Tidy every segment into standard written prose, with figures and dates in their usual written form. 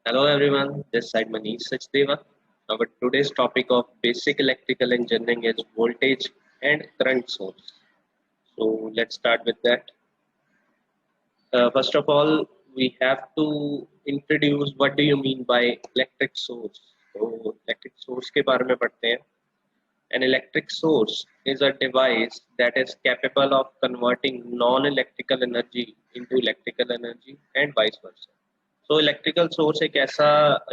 Hello everyone, this side Manish Sachdeva. Our today's topic of basic electrical engineering is voltage and current source. So let's start with that. First of all, we have to introduce what do you mean by electric source. So electric source के बारे में पढ़ते हैं. An electric source is a device that is capable of converting non-electrical energy into electrical energy and vice versa. तो electrical source एक ऐसा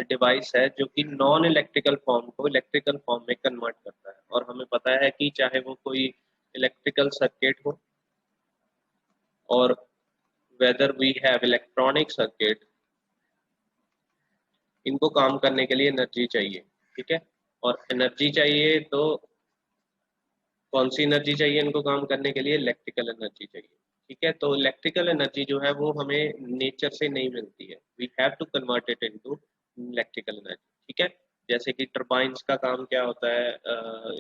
device है जो कि नॉन इलेक्ट्रिकल फॉर्म को इलेक्ट्रिकल फॉर्म में कन्वर्ट करता है और हमें पता है कि चाहे वो कोई इलेक्ट्रिकल सर्किट हो और whether we have electronic circuit, इनको काम करने के लिए एनर्जी चाहिए. ठीक है, और एनर्जी चाहिए तो कौन सी एनर्जी चाहिए इनको काम करने के लिए? इलेक्ट्रिकल एनर्जी चाहिए. ठीक है, तो इलेक्ट्रिकल एनर्जी जो है वो हमें नेचर से नहीं मिलती है. We have to convert it into electrical energy. ठीक है, जैसे कि टर्बाइंस का काम क्या होता है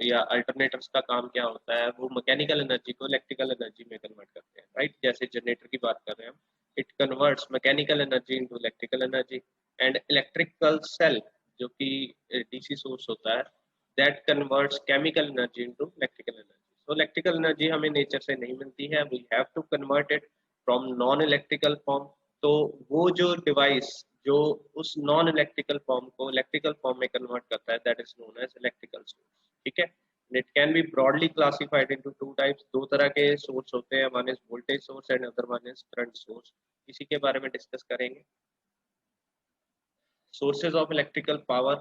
या अल्टरनेटर्स का काम क्या होता है, वो मैकेनिकल एनर्जी को इलेक्ट्रिकल एनर्जी में कन्वर्ट करते हैं. राइट, जैसे जनरेटर की बात कर रहे हैं हम, it converts mechanical energy into electrical energy. And electrical cell जो कि डीसी सोर्स होता है, that converts chemical energy into electrical energy. So electrical energy हमें नेचर से नहीं मिलती है, we have to convert it from non electrical form. तो वो जो डिवाइस जो उस नॉन इलेक्ट्रिकल फॉर्म को इलेक्ट्रिकल फॉर्म में कन्वर्ट करता है, that is known as electrical source. ठीक है, it can be broadly classified into two types. दो तरह के सोर्स होते हैं, one is voltage source and other one is current source. इसी के बारे में डिस्कस करेंगे. Sources of electrical power.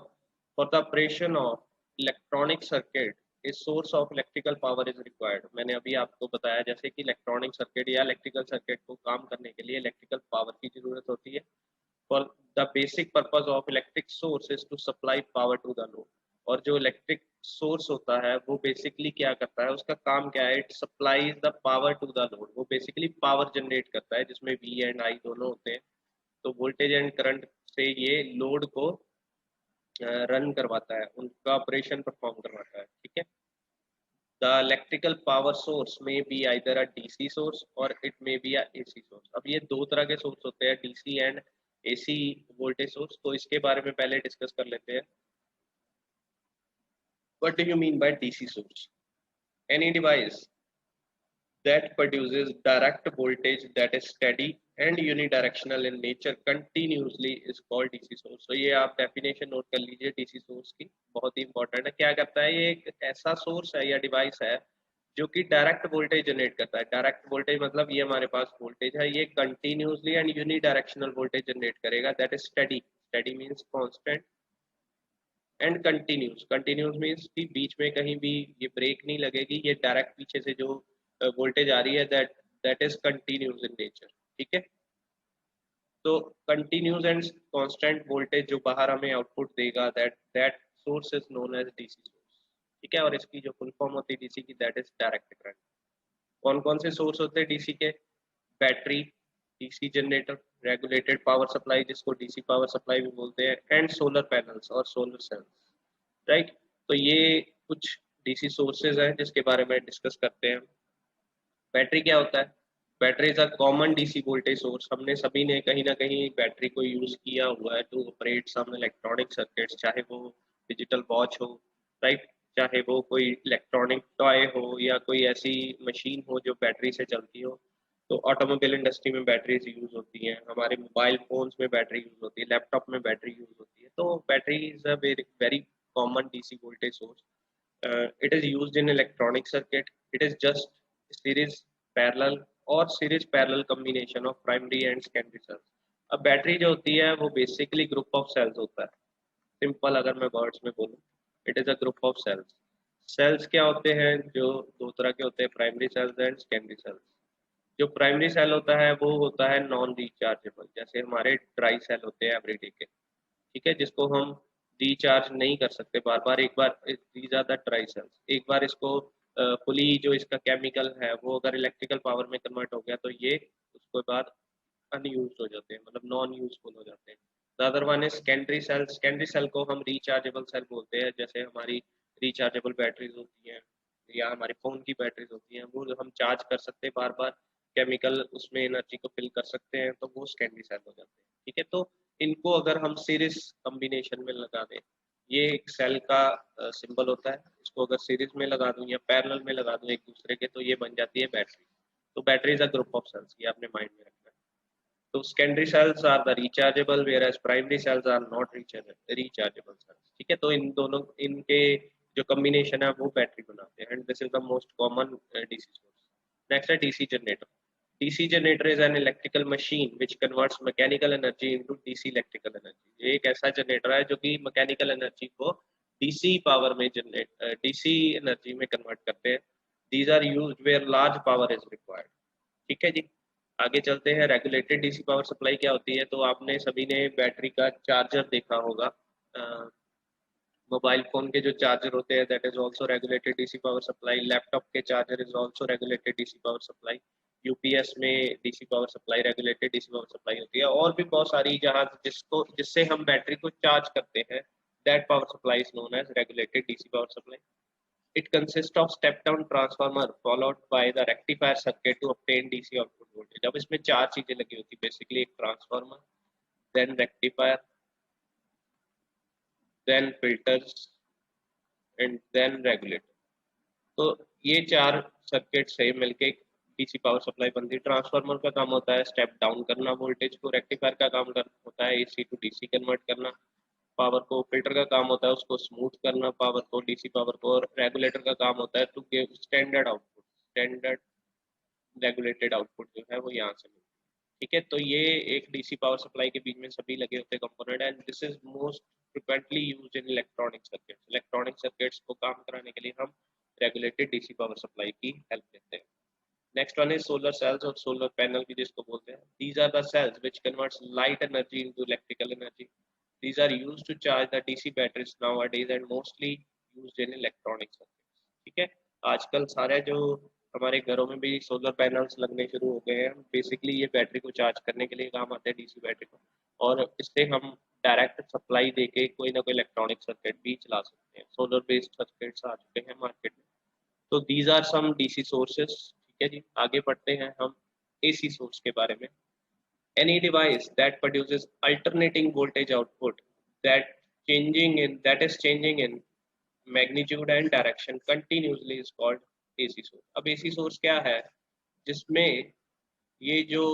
For the operation of electronic circuit, a source of electrical power is required. मैंने अभी आपको बताया जैसे कि इलेक्ट्रॉनिक सर्किट या इलेक्ट्रिकल सर्किट को काम करने के लिए इलेक्ट्रिकल पावर की जरूरत होती है. For the basic purpose of electric source is to supply power to the load. और जो इलेक्ट्रिक सोर्स होता है वो बेसिकली क्या करता है, उसका काम क्या है? It supplies the power to the load. वो बेसिकली पावर जनरेट करता है जिसमें वी एंड आई दोनों होते हैं. तो वोल्टेज एंड करंट से ये लोड को रन करवाता है, उनका ऑपरेशन परफॉर्म करवाता है. ठीक है, द इलेक्ट्रिकल पावर सोर्स में be either a DC source और इट में बी अ एसी सोर्स. अब ये दो तरह के सोर्स होते हैं, DC and AC voltage source. तो इसके बारे में पहले डिस्कस कर लेते हैं. What do you mean by DC source? Any device that produces direct voltage that is steady and unidirectional in nature continuously is called DC source. तो ये आप डेफिनेशन नोट कर लीजिए डीसी सोर्स की, बहुत ही इंपॉर्टेंट है. क्या करता है? ये एक ऐसा सोर्स है या डिवाइस है जो कि डायरेक्ट वोल्टेज जनरेट करता है. डायरेक्ट वोल्टेज मतलब ये हमारे पास वोल्टेज है, ये continuously and unidirectional voltage generate करेगा. That is steady. Steady means constant and continuous. Continuous means कि बीच में कहीं भी ये ब्रेक नहीं लगेगी, ये डायरेक्ट पीछे से जो वोल्टेज आ रही है that that is continuous in nature. ठीक है, तो कंटिन्यूस एंड कांस्टेंट वोल्टेज जो बाहर हमें आउटपुट देगा, that that source is known as DC source. ठीक है, और इसकी जो फुल फॉर्म होती है डीसी की, दैट इज डायरेक्ट करंट. कौन कौन से सोर्स होते हैं डीसी के? Battery, DC generator, regulated power supply जिसको डीसी पावर सप्लाई भी बोलते हैं, एंड सोलर पैनल्स और सोलर सेल्स. राइट, तो ये कुछ डीसी सोर्सेज हैं जिसके बारे में डिस्कस करते हैं. बैटरी क्या होता है? Battery is a common DC voltage source. हमने सभी ने कहीं ना कहीं बैटरी को यूज किया हुआ है to operate some electronic circuits, चाहे वो डिजिटल वॉच हो, राइट, चाहे वो कोई इलेक्ट्रॉनिक टॉय हो या कोई ऐसी मशीन हो जो बैटरी से चलती हो. तो ऑटोमोबाइल इंडस्ट्री में बैटरीज यूज होती हैं, हमारे मोबाइल फोन्स में बैटरी यूज होती है, लैपटॉप में बैटरी यूज होती है. तो battery is a very very common DC voltage source. It is used in electronic circuit. It is just series parallel or series parallel combination of primary and secondary cells. अब battery जो होती है वो basically group of sales होता है. Simple अगर मैं words में बोलूँ, it is a group of cells. Cells क्या होते हैं? जो दो तरह के होते हैं, primary cells and secondary cells. जो प्राइमरी सेल होता है वो होता है नॉन रिचार्जेबल, जैसे हमारे ड्राई सेल होते हैं एवरीडे के. ठीक है, जिसको हम रिचार्ज नहीं कर सकते बार बार. एक बार these are the dry cells, एक बार इसको फुली जो इसका केमिकल है वो अगर इलेक्ट्रिकल पावर में कन्वर्ट हो गया तो ये उसके बाद अनयूज हो जाते हैं, मतलब नॉन यूजफुल हो जाते हैं. The other one is secondary cell. Secondary cell को हम रिचार्जेबल सेल बोलते हैं. जैसे हमारी रिचार्जेबल बैटरीज होती हैं या हमारे फोन की बैटरीज होती हैं, वो हम चार्ज कर सकते हैं बार बार, केमिकल उसमें एनर्जी को फिल कर सकते हैं, तो वो सेकेंडरी सेल हो जाते हैं. ठीक है, तो इनको अगर हम सीरीज कॉम्बिनेशन में लगा दें, ये एक सेल का सिंबल होता है, इसको अगर सीरीज में लगा दूं या पैरेलल में लगा दूं एक दूसरे के, तो ये बन जाती है बैटरी। तो battery is a group of cells, ये आपने माइंड में रखना है। तो secondary cells are the rechargeable whereas primary cells are not rechargeable cells. ठीक है, तो इन दोनों इनके जो कॉम्बिनेशन है वो बैटरी बनाते हैं, and this is the most common DC source. Next है DC generator. DC generator is an electrical machine which converts mechanical energy into DC electrical energy. ये एक ऐसा जनरेटर है जो कि मैकेनिकल एनर्जी को DC पावर में DC एनर्जी में कन्वर्ट करते हैं। These are used where large power is required. ठीक है जी, आगे चलते हैं। रेगुलेटेड डीसी पावर सप्लाई क्या होती है? तो आपने सभी ने बैटरी का चार्जर देखा होगा, मोबाइल फोन के जो चार्जर होते हैं, that is also regulated DC power supply. Laptop के charger is also regulated DC power supply. UPS में DC power supply, regulated DC power supply होती है। और भी बहुत सारी जहां जिससे हम बैटरी को चार्ज करते हैं, that power supply is known as regulated DC power supply. It consist of step down transformer followed by the rectifier circuit to obtain DC output voltage. अब इसमें चार चीजें लगी होती है बेसिकली, एक transformer, then rectifier, then filters and then regulator. तो ये चार सर्किट से मिलके डीसी पावर सप्लाई बनती है। ट्रांसफार्मर का काम होता है स्टेप डाउन करना वोल्टेज को, रेक्टिफायर का काम होता है एसी टू डीसी कन्वर्ट करना पावर को, फिल्टर का काम होता है उसको स्मूथ करना पावर को, डीसी पावर को, और रेगुलेटर का काम होता है to give standard output, standard regulated output जो है वो यहाँ से मिलता है। ठीक है, तो ये एक डीसी पावर सप्लाई के बीच में सभी लगे होते हैं component, and this is most frequently used in electronic circuits. Electronic circuits को काम कराने के लिए हम रेगुलेटेड डीसी पावर सप्लाई की हेल्प लेते हैं। Next one is solar cells और सोलर पैनल भी जिसको बोलते हैं। These are the cells which converts light energy into electrical energy. These are used to charge the DC batteries nowadays and mostly used in electronic circuits. ठीक है, आजकल सारे जो हमारे घरों में भी सोलर पैनल्स लगने शुरू हो गए हैं। बेसिकली ये बैटरी को चार्ज करने के लिए काम आते हैं, डीसी बैटरी को, और इससे हम डायरेक्ट सप्लाई देके कोई ना कोई इलेक्ट्रॉनिक सर्किट भी चला सकते हैं। सोलर बेस्ड सर्किट्स आ चुके हैं मार्केट में। तो these are some DC sources. ठीक है जी, आगे बढ़ते हैं हम एसी सोर्स के बारे में। Any device that produces alternating voltage output that is changing in magnitude and direction continuously is called AC source। अब AC source क्या है? जिसमें ये जो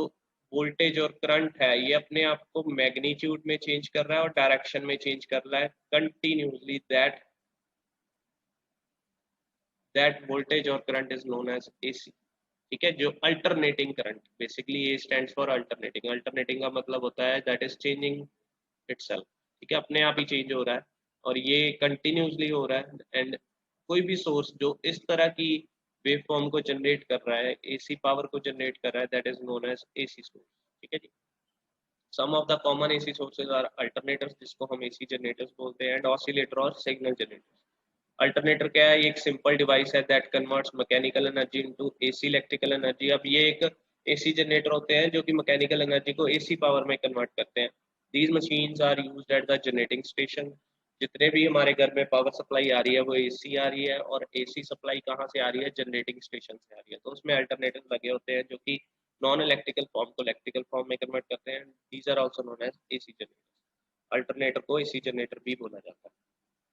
वोल्टेज और करंट है ये अपने आप को मैग्नीट्यूड में चेंज कर रहा है और डायरेक्शन में चेंज कर रहा है कंटिन्यूसली। दैट वोल्टेज और current is known as AC। ठीक है, जो अल्टरनेटिंग करंट, बेसिकली ये स्टैंड्स फॉर अल्टरनेटिंग। अल्टरनेटिंग का मतलब होता है दैट इज चेंजिंग इटसेल्फ। ठीक है, अपने आप ही चेंज हो रहा है और ये कंटिन्यूसली हो रहा है। एंड कोई भी सोर्स जो इस तरह की वेव फॉर्म को जनरेट कर रहा है, एसी पावर को जनरेट कर रहा है, that is known as AC source. ठीक है जी, some of the common AC sources are alternators, जिसको हम एसी जनरेटर्स बोलते हैं, एंड ऑसिलेटर और सिग्नल जनरेटर्स। अल्टरनेटर क्या है? ये एक सिंपल डिवाइस है that converts mechanical energy into AC electrical energy. अब ये एक एसी जनरेटर होते हैं जो कि मैकेनिकल एनर्जी को एसी पावर में कन्वर्ट करते हैं। These machines are used at the generating station. जितने भी हमारे घर में पावर सप्लाई आ रही है वो एसी आ रही है, और एसी सप्लाई कहाँ से आ रही है? जनरेटिंग स्टेशन से आ रही है। तो उसमें अल्टरनेटर लगे होते हैं जो कि नॉन इलेक्ट्रिकल फॉर्म को इलेक्ट्रिकल फॉर्म में कन्वर्ट करते हैं। These are also known as AC generator. Alternator को एसी जनरेटर भी बोला जाता है।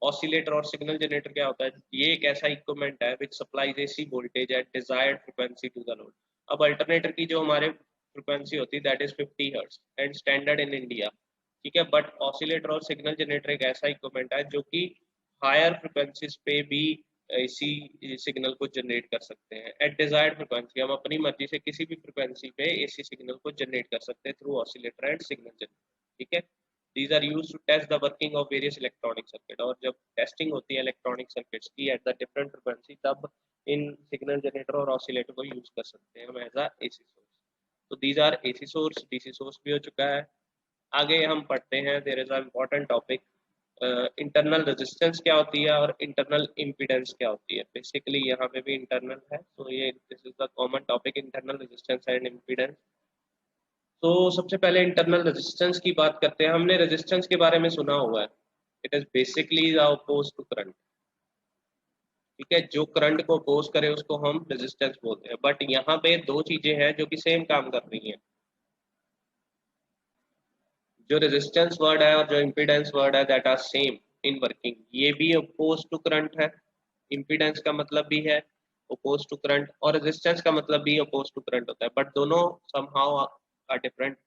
ऑसिलेटर और सिग्नल जनरेटर क्या होता है? ये एक ऐसा इक्विपमेंट है which supplies AC voltage at desired frequency to the load. अब अल्टरनेटर की जो हमारे फ्रीक्वेंसी होती है that is 50 hertz and standard in India. ठीक है, बट ऑसिलेटर और सिग्नल जनरेटर एक ऐसा इक्विपमेंट है जो कि हायर फ्रिक्वेंसीज पे भी एसी सिग्नल को जनरेट कर सकते हैं एट डिजायर्ड फ्रिक्वेंसी। हम अपनी मर्जी से किसी भी फ्रिक्वेंसी पे एसी सिग्नल को जनरेट कर सकते हैं through oscillator and signal generator. ठीक है, these are used to test the working of various electronic circuit। और जब टेस्टिंग होती है इलेक्ट्रॉनिक सर्किट्स की एट द डिफरेंट फ्रिक्वेंसी, तब इन सिग्नल जनरेटर और ऑसिलेटर को यूज कर सकते हैं हम एज अ एसी सोर्स। तो these are AC source. DC source भी हो चुका है। आगे हम पढ़ते हैं, there is a important topic, internal resistance क्या होती है और इंटरनल इम्पीडेंस क्या होती है। बेसिकली यहाँ पे भी इंटरनल है, तो ये this is the common topic, internal resistance and impedance. तो सबसे पहले इंटरनल रेजिस्टेंस की बात करते हैं। हमने रेजिस्टेंस के बारे में सुना हुआ है, it is basically oppose to current. ठीक है, जो करंट को अपोज करे उसको हम रेजिस्टेंस बोलते हैं। बट यहाँ पे दो चीजें हैं जो कि सेम काम कर रही हैं। जो रेजिस्टेंस वर्ड है और जो इम्पीडेंस वर्ड है that are same in working. ये भी अपोज टू करंट है, इम्पीडेंस का मतलब भी है अपोज टू करंट, और रेजिस्टेंस का मतलब भी अपोज टू करंट होता है, बट दोनों समहाउ आर डिफरेंट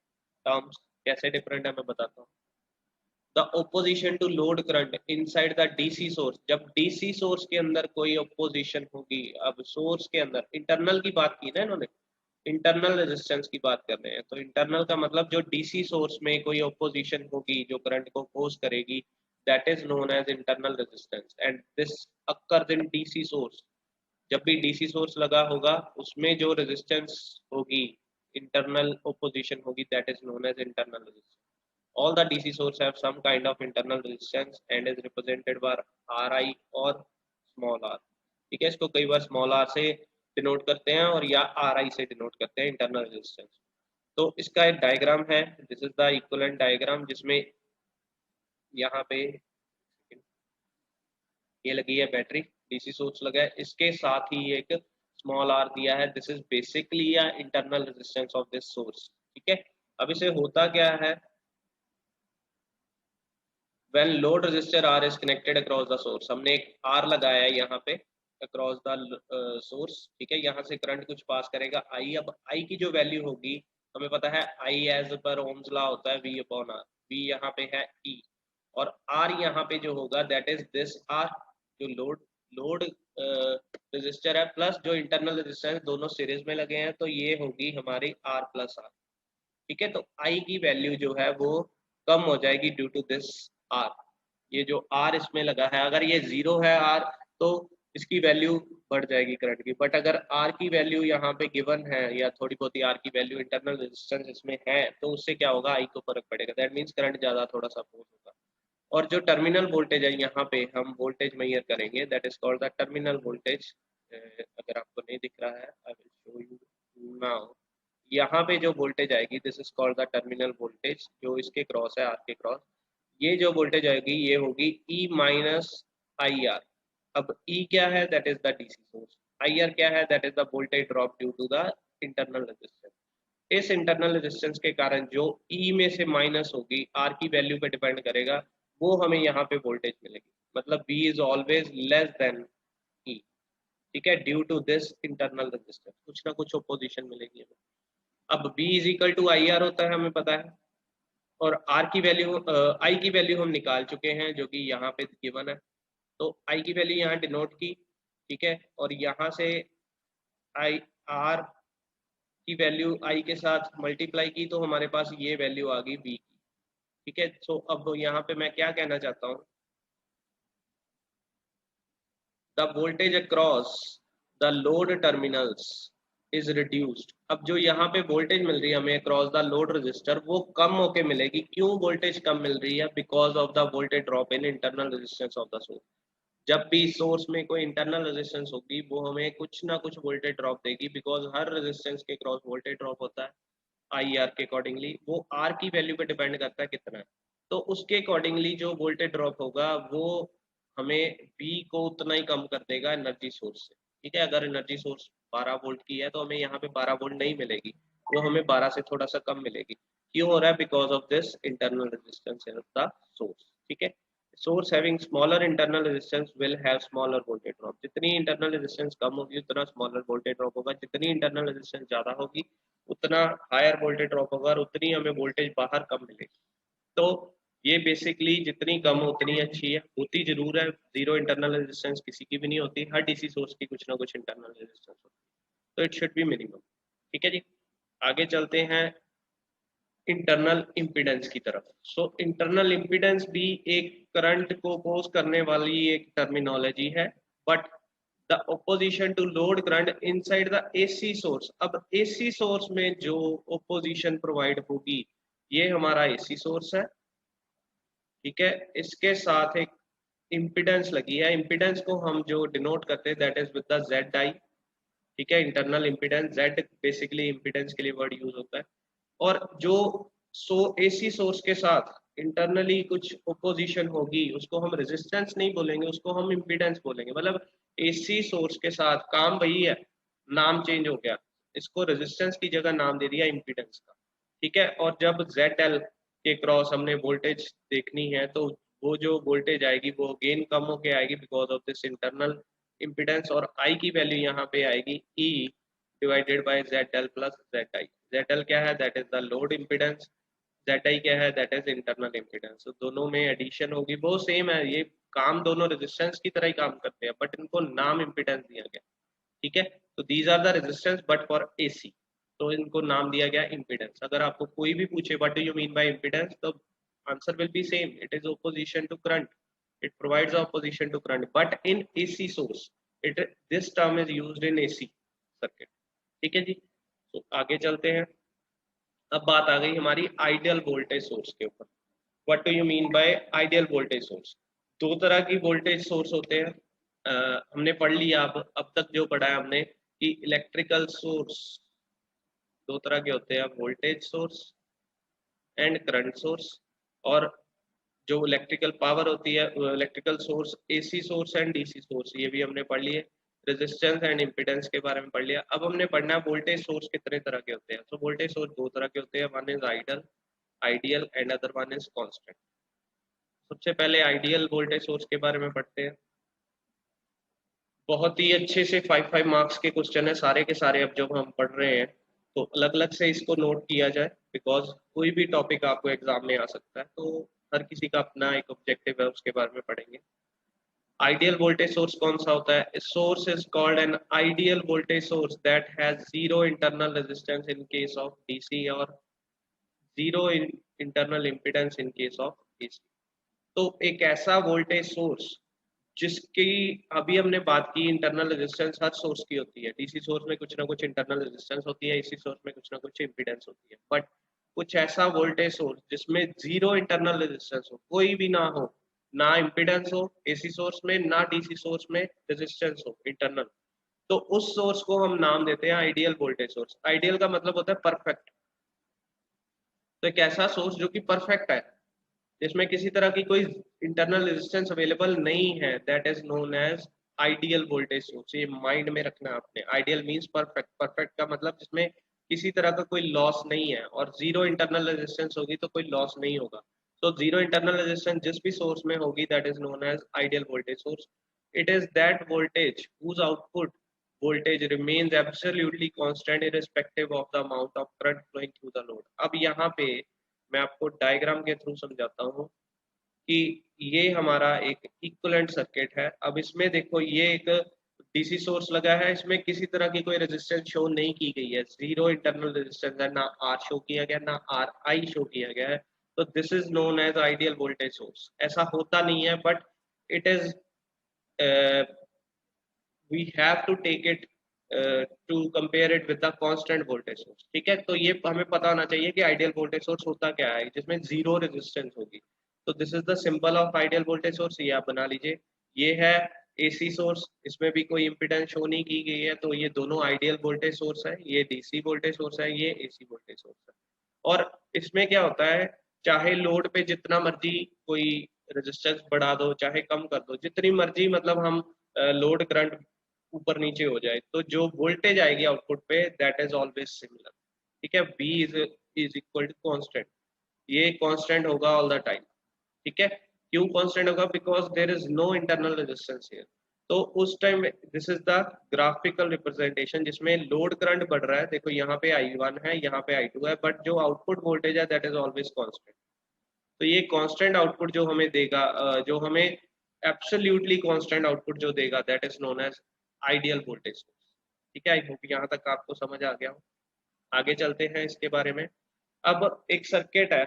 टर्म्स। कैसे डिफरेंट है मैं बताता हूँ। The opposition to load current inside the DC source, जब डीसी सोर्स के अंदर कोई ओपोजिशन होगी, अब सोर्स के अंदर इंटरनल की बात की ना इन्होंने, इंटरनल रेजिस्टेंस की बात कर रहे हैं, तो इंटरनल का मतलब जो डीसी सोर्स में कोई ओपोजिशन होगी जो करंट को अपोज करेगी, that is known as internal resistance, and this occurs in DC source. जब भी डीसी सोर्स लगा होगा उसमें जो रेजिस्टेंस होगी, इंटरनल ओपोजिशन होगी, that is known as internal resistance. All the DC source have some kind of internal resistance and is represented by Ri और small r। ठीक है, इसको कई बार स्मॉल r से डिनोट करते हैं और या Ri से डिनोट करते हैं इंटरनल रेजिस्टेंस। तो इसका एक डायग्राम है, this is the equivalent diagram, जिसमें यहाँ पे ये लगी है बैटरी, डीसी सोर्स लगा है, इसके साथ ही एक स्मॉल r दिया है, दिस इज बेसिकली या internal resistance of this source. ठीक है, अब इसे होता क्या है, when load resistor R is connected across the source, हमने एक R लगाया है यहाँ पे across the source। ठीक है, यहाँ से करंट कुछ पास करेगा I। अब I की जो वैल्यू होगी, हमें पता है I as per Ohm's law होता है V अपॉन R, V यहाँ पे है E, और R यहाँ पे जो होगा दैट इज दिस R, जो लोड रेजिस्टर है प्लस जो इंटरनल रेजिस्टेंस, दोनों सीरीज में लगे हैं, तो ये होगी हमारी R प्लस R। ठीक है, तो I की वैल्यू जो है वो कम हो जाएगी ड्यू टू दिस R। ये जो R इसमें लगा है, अगर ये 0 है R, तो इसकी वैल्यू बढ़ जाएगी करंट की, बट अगर R की वैल्यू यहाँ पे गिवन है या थोड़ी बहुत R की वैल्यू इंटरनल रेजिस्टेंस इसमें है, तो उससे क्या होगा, I को फर्क पड़ेगा, दैट मीन्स करंट ज्यादा थोड़ा सा अपोज होगा। और जो टर्मिनल वोल्टेज है, यहाँ पे हम वोल्टेज मेजर करेंगे, that is called the terminal voltage. अगर आपको नहीं दिख रहा है, I will show you now. यहाँ पे जो वोल्टेज आएगी, this is called the terminal voltage, जो इसके क्रॉस है, आर के क्रॉस, ये जो वोल्टेज आएगी ये होगी ई माइनस आई आर। अब ई क्या है, that is the DC source, I R क्या है, that is the voltage drop due to the internal resistance. इस इंटरनल रेजिस्टेंस के कारण जो ई में से माइनस होगी, आर की वैल्यू पे डिपेंड करेगा, वो हमें यहाँ पे वोल्टेज मिलेगी, मतलब V is always less than E। ठीक है, due to this internal resistance कुछ ना कुछ ओपोजिशन मिलेगी हमें। अब V is equal to I R होता है, हमें पता है, और R की वैल्यू I की वैल्यू हम निकाल चुके हैं जो कि यहाँ पे गिवन है, तो I की वैल्यू यहाँ डिनोट की। ठीक है, और यहाँ से आई R की वैल्यू I के साथ मल्टीप्लाई की, तो हमारे पास ये वैल्यू आ गई V की। ठीक है, सो अब यहाँ पे मैं क्या कहना चाहता हूँ, the voltage across the load terminals is reduced. अब जो यहाँ पे वोल्टेज मिल रही है हमें अक्रॉस द लोड रजिस्टर, वो कम होके मिलेगी। क्यों वोल्टेज कम मिल रही है, because of the voltage drop in internal resistance of the source. जब भी सोर्स में कोई इंटरनल रेजिस्टेंस होगी, वो हमें कुछ ना कुछ वोल्टेज ड्रॉप देगी, बिकॉज हर रेजिस्टेंस के क्रॉस वोल्टेज ड्रॉप होता है आई आर के अकॉर्डिंगली, वो आर की वैल्यू पे डिपेंड करता है कितना है, तो उसके अकॉर्डिंगली जो वोल्टेज ड्रॉप होगा वो हमें V को उतना ही कम कर देगा एनर्जी सोर्स से। ठीक है, अगर एनर्जी सोर्स 12 वोल्ट की है, तो हमें यहाँ पे 12 वोल्ट नहीं मिलेगी, वो हमें 12 से थोड़ा सा कम मिलेगी। क्यों हो रहा है, because of this internal resistance of the source. ठीक है, source having smaller internal resistance will have smaller voltage drop. जितनी इंटरनल रेजिस्टेंस कम होगी उतना स्मॉलर वोल्टेज ड्रॉप होगा, जितनी इंटरनल रेजिस्टेंस ज्यादा होगी उतना हायर वोल्टेज ड्रॉप होगा, और उतनी हमें वोल्टेज बाहर कम मिलेगी। तो ये बेसिकली जितनी कम उतनी अच्छी है, होती जरूर है, जीरो इंटरनल रेजिस्टेंस किसी की भी नहीं होती, हर डीसी सोर्स की कुछ ना कुछ इंटरनल रेजिस्टेंस होती है, तो इट शुड बी मिनिमम। ठीक है जी, आगे चलते हैं इंटरनल इम्पीडेंस की तरफ। सो इंटरनल इम्पीडेंस भी एक करंट को अपोज करने वाली एक टर्मिनोलॉजी है, but the opposition to load current inside the AC source. अब एसी सोर्स में जो ओपोजिशन प्रोवाइड होगी, ये हमारा एसी सोर्स है। ठीक है, इसके साथ एक इम्पीडेंस लगी है, इम्पीडेंस को हम जो डिनोट करते हैं that is with the Z I. ठीक है, internal impedance, Z basically impedance के लिए वर्ड यूज होता है। और जो एसी सोर्स के साथ इंटरनली कुछ ओपोजिशन होगी, उसको हम रेजिस्टेंस नहीं बोलेंगे, उसको हम इम्पीडेंस बोलेंगे। मतलब एसी सोर्स के साथ काम वही है, नाम चेंज हो गया, इसको रेजिस्टेंस की जगह नाम दे दिया इम्पीडेंस का। ठीक है, और जब जेड एल के क्रॉस हमने वोल्टेज देखनी है, तो वो जो वोल्टेज आएगी वो गेन कम होके आएगी because of this internal impedance, और आई की वैल्यू यहाँ पे आएगी E divided by Z L plus Z I. Z L क्या है, that is the load impedance, Z I क्या है, दैट इज इंटरनल इम्पिडेंस। तो दोनों में एडिशन होगी, वो सेम है, ये काम दोनों रेजिस्टेंस की तरह ही काम करते हैं, बट इनको नाम इम्पिडेंस दिया गया। ठीक है, तो these are the resistance but for AC, तो इनको नाम दिया गया इम्पिडेंस। अगर आपको कोई भी पूछे what do you mean by impedance, तो answer will be same, it is opposition to current, it provides opposition to current, but in AC source it this term is used in AC circuit। ठीक है जी, तो आगे चलते हैं। अब बात आ गई हमारी आइडियल वोल्टेज सोर्स के ऊपर। What do you mean bye ideal voltage source? दो तरह की वोल्टेज सोर्स होते हैं, हमने पढ़ लिया अब तक जो पढ़ा है हमने कि इलेक्ट्रिकल सोर्स दो तरह के होते हैं, voltage source and current source, और जो इलेक्ट्रिकल पावर होती है, electrical source AC source and DC source, ये भी हमने पढ़ लिए। रेजिस्टेंस एंड इम्पीडेंस के बारे में पढ़ लिया। अब हमने पढ़ना है वोल्टेज सोर्स कितने तरह के होते हैं। तो वोल्टेज सोर्स दो तरह के होते हैं, one is ideal and other one is constant. सबसे पहले आइडियल वोल्टेज सोर्स के बारे में पढ़ते हैं। बहुत ही अच्छे से 5 मार्क्स के क्वेश्चन है सारे के सारे। अब जब हम पढ़ रहे हैं तो अलग अलग से इसको नोट किया जाए, बिकॉज कोई भी टॉपिक आपको एग्जाम में आ सकता है, तो हर किसी का अपना एक ऑब्जेक्टिव है, उसके बारे में पढ़ेंगे। आइडियल वोल्टेज सोर्स कौन सा होता है? Source is called an ideal voltage source that has zero internal resistance in case of DC और zero internal impedance in case of AC. तो एक ऐसा वोल्टेज सोर्स जिसकी अभी हमने बात की, इंटरनल रेजिस्टेंस हर सोर्स की होती है। डीसी सोर्स में कुछ ना कुछ इंटरनल रेजिस्टेंस होती है, एसी सोर्स में कुछ ना कुछ इम्पीडेंस होती है, बट कुछ ऐसा वोल्टेज सोर्स जिसमें जीरो इंटरनल रेजिस्टेंस हो, कोई भी ना हो, ना इम्पीडेंस हो एसी सोर्स में, ना डीसी सोर्स में रेजिस्टेंस हो इंटरनल, तो उस सोर्स को हम नाम देते हैं आइडियल वोल्टेज सोर्स। आइडियल का मतलब होता है परफेक्ट। तो एक ऐसा सोर्स जो कि परफेक्ट है, जिसमें किसी तरह की कोई इंटरनल रेजिस्टेंस अवेलेबल नहीं है, that is known as ideal voltage source. ये माइंड में रखना है आपने। Ideal means perfect. परफेक्ट का मतलब जिसमें किसी तरह का कोई लॉस नहीं है, और जीरो इंटरनल रेजिस्टेंस होगी तो कोई लॉस नहीं होगा। तो जीरो इंटरनल रेजिस्टेंस जिस भी सोर्स में होगी, that is known as ideal voltage source. It is that voltage whose output voltage remains absolutely constant irrespective of the amount of current flowing through the load। अब यहाँ पे मैं आपको diagram के थ्रू समझाता हूँ कि ये हमारा एक इक्विवेलेंट सर्किट है। अब इसमें देखो, ये एक डीसी सोर्स लगा है, इसमें किसी तरह की कोई रेजिस्टेंस शो नहीं की गई है, जीरो इंटरनल रेजिस्टेंस है, ना आर शो किया गया, ना आर आई शो किया गया है। तो this is known as ideal voltage source. ऐसा होता नहीं है, but it is we have to take it to compare it with the constant voltage source। ठीक है, तो ये हमें पता होना चाहिए कि आइडियल वोल्टेज सोर्स होता क्या है, जिसमें जीरो रेजिस्टेंस होगी। तो this is the symbol of ideal voltage source, ये आप बना लीजिए। ये है एसी सोर्स, इसमें भी कोई इम्पीडेंस शो नहीं की गई है, तो ये दोनों आइडियल वोल्टेज सोर्स है। ये डीसी वोल्टेज सोर्स है, ये एसी वोल्टेज सोर्स है। और इसमें क्या होता है, चाहे लोड पे जितना मर्जी कोई रेजिस्टेंस बढ़ा दो, चाहे कम कर दो, जितनी मर्जी मतलब हम लोड करंट ऊपर नीचे हो जाए, तो जो वोल्टेज आएगी आउटपुट पे, दैट इज ऑलवेज सिमिलर। ठीक है, V is equal to constant. ये कांस्टेंट होगा ऑल द टाइम। ठीक है, क्यों कांस्टेंट होगा? Because there is no internal resistance here. तो उस time this is the graphical representation जिसमें लोड करंट बढ़ रहा है। देखो यहाँ पे I1 है, यहाँ पे I2 है, बट जो आउटपुट वोल्टेज है दैट इज ऑलवेज कांस्टेंट। तो ये कांस्टेंट आउटपुट जो हमें देगा, जो हमें एब्सोल्युटली कांस्टेंट आउटपुट जो देगा, that is known as ideal voltage source. ठीक है, आई होप यहाँ तक आपको समझ आ गया हो। आगे चलते हैं इसके बारे में। अब एक सर्किट है,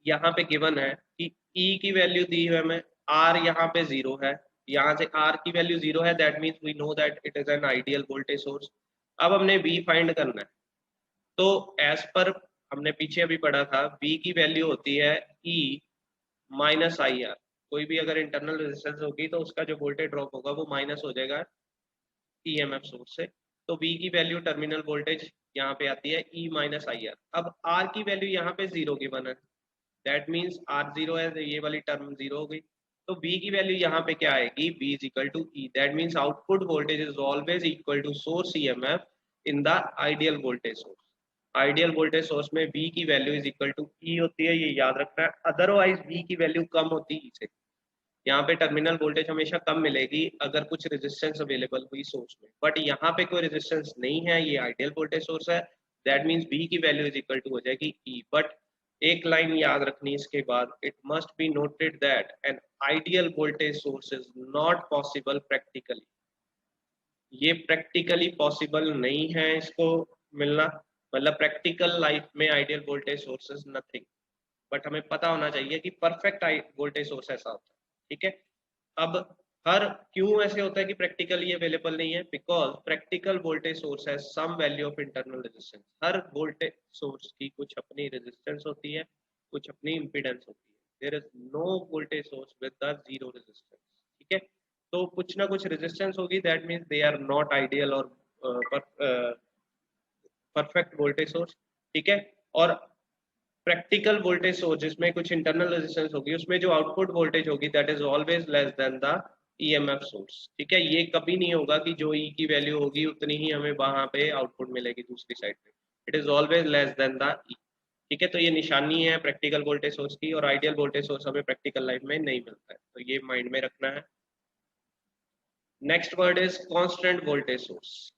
यहाँ पे गिवन है कि E की वैल्यू दी है हमें, R यहाँ पे 0 है, यहाँ से R की वैल्यू 0 है, that means we know that it is an ideal voltage source. अब हमने V फाइंड करना है। तो एज पर हमने पीछे अभी पढ़ा था, V की वैल्यू होती है E माइनस IR। कोई भी अगर इंटरनल रेजिस्टेंस होगी तो उसका जो वोल्टेज ड्रॉप होगा वो माइनस हो जाएगा EMF सोर्स से। तो V की वैल्यू टर्मिनल वोल्टेज यहाँ पे आती है E माइनस IR। अब R की वैल्यू यहाँ पे 0 गिवन है, दैट मीन्स R 0 है, तो ये वाली टर्म 0 हो गई। तो V की वैल्यू यहाँ पे क्या आएगी? V is equal to E, that means output voltage is always equal to source EMF in the ideal voltage source. Ideal voltage source में V की value is equal to E होती है, ये याद रखना है। अदरवाइज V की value कम होती है से। यहाँ पे टर्मिनल वोल्टेज हमेशा कम मिलेगी अगर कुछ रेजिस्टेंस अवेलेबल हुई सोर्स में, बट यहाँ पे कोई रेजिस्टेंस नहीं है, ये आइडियल वोल्टेज सोर्स है, दैट मीन्स V की वैल्यू इज इक्वल टू हो जाएगी E। बट एक लाइन याद रखनी इसके बाद, it must be noted that N ideal voltage source is not possible practically. ये प्रैक्टिकली पॉसिबल नहीं है इसको मिलना, मतलब प्रैक्टिकल लाइफ में ideal voltage sources nothing, but हमें पता होना चाहिए कि परफेक्ट वोल्टेज सोर्स ऐसा होता है, ठीक है। अब हर क्यों ऐसे होता है कि प्रैक्टिकली अवेलेबल नहीं है, बिकॉज प्रैक्टिकल वोल्टेज सोर्स है some value of internal resistance. हर वोल्टेज सोर्स की कुछ अपनी रेजिस्टेंस होती है, कुछ अपनी इंपीडेंस होती है। There is no voltage source with the zero resistance, ठीक है। तो कुछ ना कुछ रेजिस्टेंस होगी, that means they are not ideal और परफेक्ट वोल्टेज सोर्स, ठीक है। और प्रैक्टिकल वोल्टेज सोर्स जिसमें कुछ इंटरनल रेजिस्टेंस होगी, उसमें जो आउटपुट वोल्टेज होगी that is always less than the EMF source, ठीक है। ये कभी नहीं होगा कि जो ई की वैल्यू होगी उतनी ही हमें वहां पे आउटपुट मिलेगी दूसरी साइड पे, it is always less than the E, ठीक है। तो ये निशानी है प्रैक्टिकल वोल्टेज सोर्स की, और आइडियल वोल्टेज सोर्स हमें प्रैक्टिकल लाइफ में नहीं मिलता है, तो ये माइंड में रखना है। Next word is constant voltage source.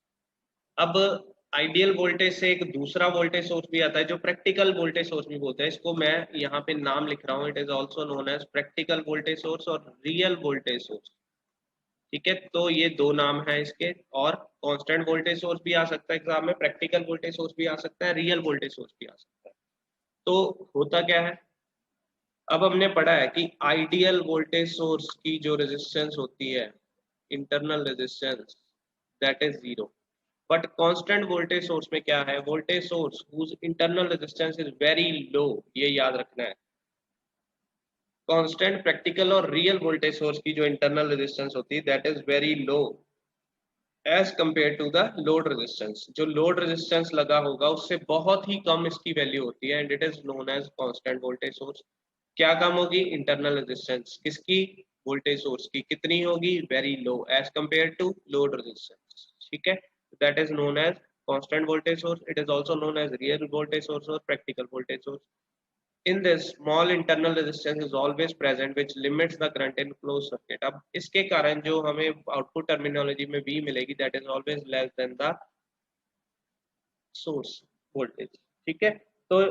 अब आइडियल वोल्टेज से एक दूसरा वोल्टेज सोर्स भी आता है जो प्रैक्टिकल वोल्टेज सोर्स भी बोलते हैं, इसको मैं यहाँ पे नाम लिख रहा हूँ, it is also known as practical voltage source और रियल वोल्टेज सोर्स, ठीक है। तो ये दो नाम है इसके, और कांस्टेंट वोल्टेज सोर्स भी आ सकता है एग्जाम में, प्रैक्टिकल वोल्टेज सोर्स भी आ सकता है, रियल वोल्टेज सोर्स भी आ सकता है। तो होता क्या है, अब हमने पढ़ा है कि आइडियल वोल्टेज सोर्स की जो रेजिस्टेंस होती है, internal resistance, that is zero. But constant voltage source में क्या है, voltage source whose internal resistance is very low, ये याद रखना है। कांस्टेंट प्रैक्टिकल और रियल वोल्टेज सोर्स की जो इंटरनल रेजिस्टेंस होती है that is very low as compare to the load resistance. जो लोड रेजिस्टेंस लगा होगा उससे बहुत ही कम इसकी वैल्यू होती है, and it is known as constant voltage source. क्या कम होगी, इंटरनल रेजिस्टेंस किसकी, वोल्टेज सोर्स की, कितनी होगी, very low as compare to load resistance, ठीक है। That is known as constant voltage source. It is also known as real voltage source or practical voltage source. In this, small internal resistance is always present which limits the current in closed circuit. अब इसके कारण जो हमें output terminology में V मिलेगी that is always less than the source voltage, ठीक है। तो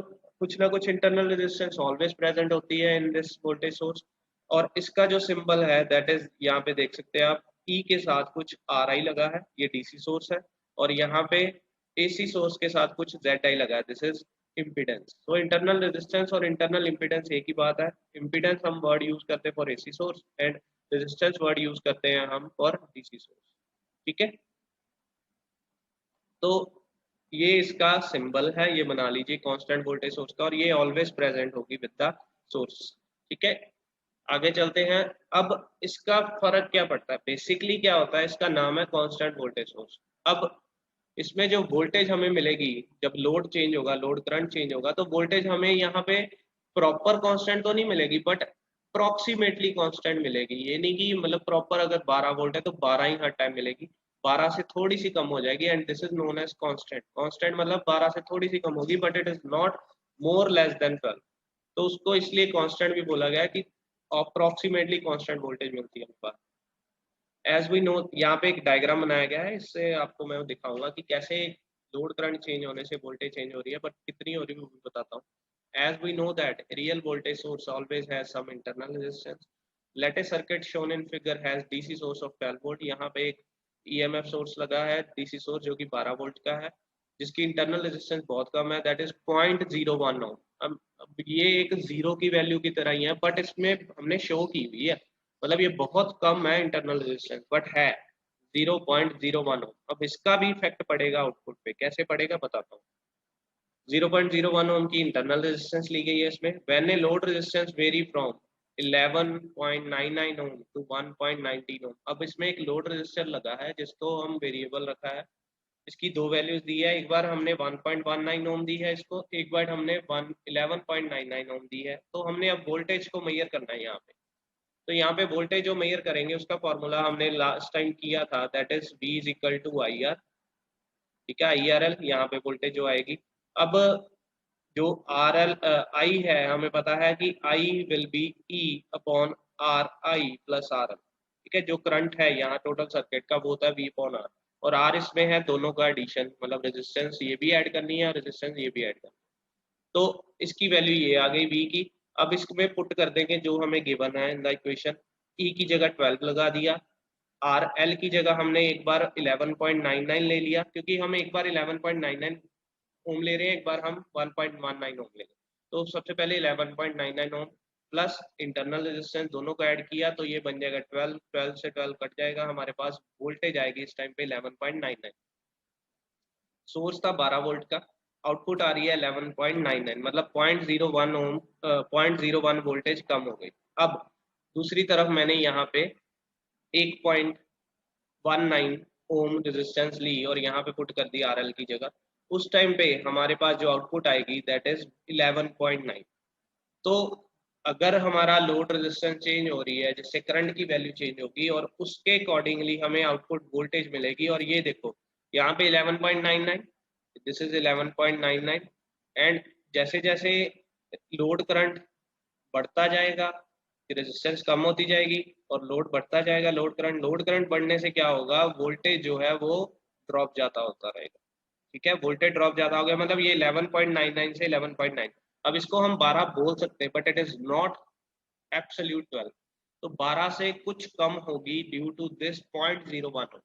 कुछ ना कुछ इंटरनल रेजिस्टेंस ऑलवेज प्रेजेंट होती है इन दिस वोल्टेज सोर्स, और इसका जो सिंबल है दैट इज, यहाँ पे देख सकते हैं आप, E के साथ कुछ RI लगा है, ये DC सोर्स है, और यहाँ पे AC सोर्स के साथ कुछ ZI लगा है, दिस इज इम्पीडेंस। तो इंटरनल रेजिस्टेंस और इंटरनल इम्पीडेंस एक ही बात है। इम्पीडेंस हम वर्ड यूज करते हैं for AC source, and resistance word use करते हैं हम फॉर DC सोर्स, ठीक है। तो ये इसका सिंबल है, ये बना लीजिए कांस्टेंट वोल्टेज सोर्स का, और ये ऑलवेज प्रेजेंट होगी विद द सोर्स, ठीक है। आगे चलते हैं। अब इसका फर्क क्या पड़ता है, बेसिकली क्या होता है, इसका नाम है कांस्टेंट वोल्टेज सोर्स। अब इसमें जो वोल्टेज हमें मिलेगी जब लोड चेंज होगा, लोड करंट चेंज होगा, तो वोल्टेज हमें यहाँ पे प्रॉपर कांस्टेंट तो नहीं मिलेगी, बट अप्रोक्सीमेटली कांस्टेंट मिलेगी। ये नहीं कि मतलब प्रॉपर अगर 12 वोल्ट है तो 12 ही हर टाइम मिलेगी, 12 से थोड़ी सी कम हो जाएगी, and this is known as constant. Constant मतलब 12 से थोड़ी सी कम होगी, but it is not more less than 12, तो उसको इसलिए कांस्टेंट भी बोला गया है कि अप्रोक्सीमेटली कांस्टेंट वोल्टेज मिलती है हमको। एज वी नो, यहाँ पे एक डायग्राम बनाया गया है, इससे आपको मैं दिखाऊंगा कि कैसे लोड करंट चेंज होने से वोल्टेज चेंज हो रही है, बट कितनी हो रही है वो भी बताता हूँ। As we know that real voltage source always has some internal resistance. Let a circuit shown in figure has DC source of 12 volt. यहाँ पे एक EMF source लगा है, DC source जो कि 12 वोल्ट का है, जिसकी इंटरनल रेजिस्टेंस बहुत कम है, दैट इज 0.01 ओम। अब ये एक जीरो की वैल्यू की तरह ही है, बट इसमें हमने शो की हुई है, मतलब ये बहुत कम है इंटरनल रेजिस्टेंस, बट है 0.01 ओम। अब इसका भी इफेक्ट पड़ेगा आउटपुट पे, कैसे पड़ेगा बताता हूँ। 0.01 ओम की इंटरनल रेजिस्टेंस ली गई है इसमें, when a load resistance vary from 11.99 ohm to 1.19 ohm. अब इसमें एक लोड रेजिस्टर लगा है जिसको हम वेरिएबल रखा है, इसकी दो वैल्यूज दी है, एक बार हमने 1.19 ओम दी है इसको, एक बार हमने 11.99 ओम दी है। तो हमने अब वोल्टेज को मेजर करना है यहाँ पे, तो यहाँ पे वोल्टेज जो मेजर करेंगे उसका फॉर्मूला हमने लास्ट टाइम किया था, that is V is equal to IR, ठीक है। IRL यहाँ पे वोल्टेज जो आएगी, अब जो आर एल आई है, हमें पता है कि I will be E upon R I plus R L, ठीक है। जो करंट है यहाँ टोटल सर्किट का वो होता है वी अपॉन आर, और आर इसमें है दोनों का एडिशन, मतलब रेजिस्टेंस ये भी ऐड करनी है और रेजिस्टेंस ये भी ऐड करनी है। तो इसकी वैल्यू ये आ गई वी की। अब इसमें पुट कर देंगे जो हमें गिवन है इन द इक्वेशन, ई की जगह 12 लगा दिया, आर एल की जगह हमने एक बार 11.99 ले लिया, क्योंकि हम एक बार 11.99 ओम ले रहे हैं, एक बार हम 1.19 ओम ले रहे हैं। तो सबसे पहले 11.99 ओम प्लस इंटरनल रेजिस्टेंस दोनों को ऐड किया, तो ये बन जाएगा 12, 12 से 12 कट जाएगा, हमारे पास वोल्टेज आएगी इस टाइम पे 11.99। सोर्स था 12 वोल्ट का, आउटपुट आ रही है 11.99, मतलब 0.01 ओम 0.01 वोल्टेज कम हो गई। अब दूसरी तरफ मैंने यहाँ पे 1.19 ओम रेजिस्टेंस ली और यहाँ पे पुट कर दी आरएल की जगह। उस टाइम पे हमारे पास जो आउटपुट आएगी दैट इज 11.9। तो अगर हमारा लोड रेजिस्टेंस चेंज हो रही है जिससे करंट की वैल्यू चेंज होगी और उसके अकॉर्डिंगली हमें आउटपुट वोल्टेज मिलेगी। और ये देखो यहाँ पे 11.99, दिस इज 11.99, एंड जैसे जैसे लोड करंट बढ़ता जाएगा रेजिस्टेंस कम होती जाएगी और लोड बढ़ता जाएगा, लोड करंट बढ़ने से क्या होगा, वोल्टेज जो है वो ड्रॉप जाता होता रहेगा, ठीक है। वोल्टेज ड्रॉप ज्यादा हो गया, मतलब ये 11.99 से 11.9। अब इसको हम 12 बोल सकते हैं, but it is not absolute 12। तो 12 से कुछ कम होगी ड्यू टू दिस 0.01।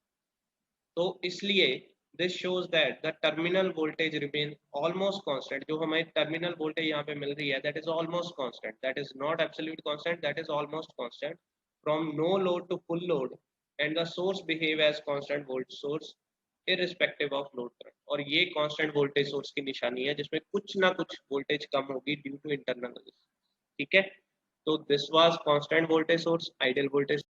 तो इसलिए this shows that the terminal voltage remain almost constant. जो हमें टर्मिनल वोल्टेज यहाँ पे मिल रही है that is almost constant, that is not absolute constant, that is almost constant from no load to full load, and the source behave as constant volt source irrespective of load current. और ये constant voltage source की निशानी है जिसमें कुछ ना कुछ voltage कम होगी ड्यू टू इंटरनल रेजिस्टेंस, ठीक है। तो this was constant voltage source, ideal voltage.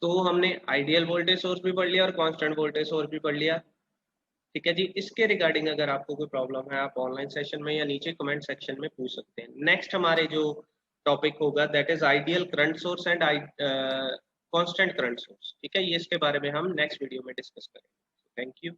तो हमने आइडियल वोल्टेज सोर्स भी पढ़ लिया और कांस्टेंट वोल्टेज सोर्स भी पढ़ लिया, ठीक है जी। इसके रिगार्डिंग अगर आपको कोई प्रॉब्लम है आप ऑनलाइन सेशन में या नीचे कमेंट सेक्शन में पूछ सकते हैं। नेक्स्ट हमारे जो टॉपिक होगा that is ideal current source and constant current source, ठीक है। ये इसके बारे में हम नेक्स्ट वीडियो में डिस्कस करेंगे। Thank you.